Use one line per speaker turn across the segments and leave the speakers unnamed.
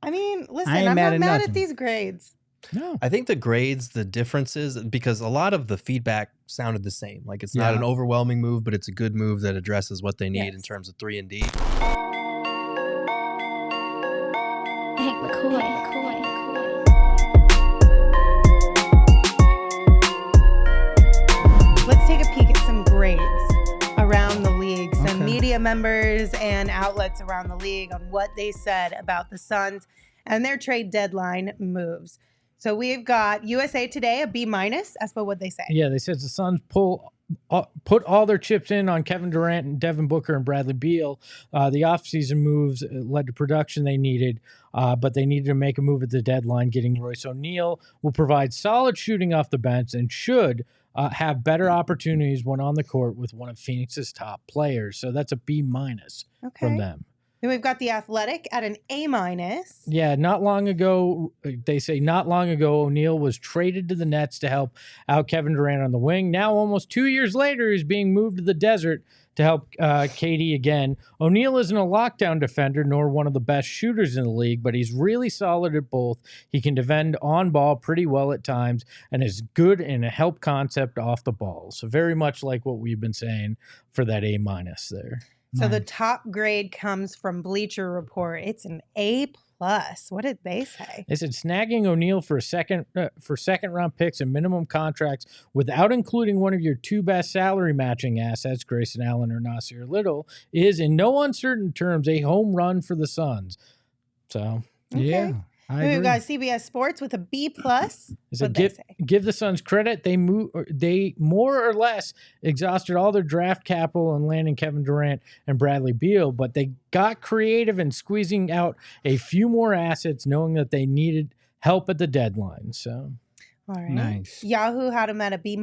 I mean, listen,
I ain't
I'm
mad
not
at
mad
nothing.
at these grades.
No.
I think the grades, the differences, because a lot of the feedback sounded the same. Like it's not
Yeah.
an overwhelming move, but it's a good move that addresses what they need in
Yes.
terms of 3 and D.
Hank McCoy.
Let's take a peek at some grades around the league. Some
Okay.
media members and outlets around the league on what they said about the Suns and their trade deadline moves. So we've got USA Today, a B-. As for what they say.
Yeah, they said the Suns put all their chips in on Kevin Durant and Devin Booker and Bradley Beal. The offseason moves led to production they needed, but they needed to make a move at the deadline. Getting Royce O'Neal will provide solid shooting off the bench and should have better opportunities when on the court with one of Phoenix's top players. So that's a B-
Okay.
from them.
Then we've got The Athletic at an A-.
Yeah, not long ago, O'Neal was traded to the Nets to help out Kevin Durant on the wing. Now, almost 2 years later, he's being moved to the desert to help KD again. O'Neal isn't a lockdown defender nor one of the best shooters in the league, but he's really solid at both. He can defend on ball pretty well at times and is good in a help concept off the ball. So very much like what we've been saying for that A- there.
So the top grade comes from Bleacher Report. It's an A+. What did they say?
They said snagging O'Neal for second round picks and minimum contracts without including one of your two best salary matching assets, Grayson Allen or Nasir Little, is in no uncertain terms a home run for the Suns. So
Yeah. I
Then we've
agree.
got CBS Sports with a B+.
they said
What'd they say?
give the Suns credit. They more or less exhausted all their draft capital in landing Kevin Durant and Bradley Beal, but they got creative in squeezing out a few more assets, knowing that they needed help at the deadline. So
All right.
Nice.
Yahoo had them at a B-.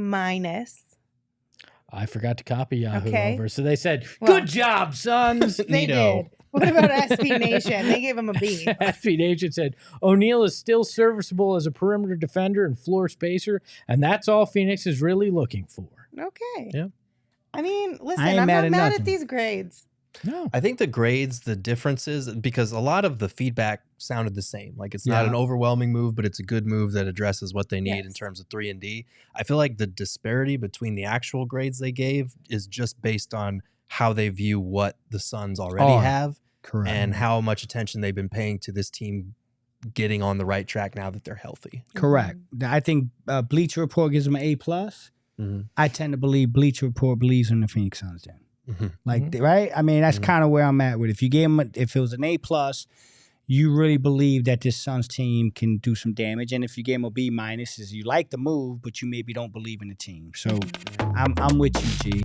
I forgot to copy Yahoo
Okay.
over. So they said,
Well-
good job, Suns.
They
Neato.
did. What about SB Nation? They gave him a B.
SB Nation said O'Neal is still serviceable as a perimeter defender and floor spacer, and that's all Phoenix is really looking for.
Okay.
Yeah.
I mean, listen,
ain't
I'm
mad
not
at
mad
nothing.
at these grades.
No.
I think the grades, the differences, because a lot of the feedback sounded the same. Like it's not
Yeah.
an overwhelming move, but it's a good move that addresses what they need in
Yes.
terms of 3 and D. I feel like the disparity between the actual grades they gave is just based on how they view what the Suns already have
Correct.
and how much attention they've been paying to this team getting on the right track now that they're healthy.
Correct. I think Bleacher Report gives them an A+.
Mhm.
I tend to believe Bleacher Report believes in the Phoenix Suns then.
Mhm.
Like, right? I mean, that's kind of where I'm at with it. If you gave them, if it was an A+, you really believe that this Suns team can do some damage. And if you gave them a B-, is you like the move, but you maybe don't believe in the team. So I'm with you, G.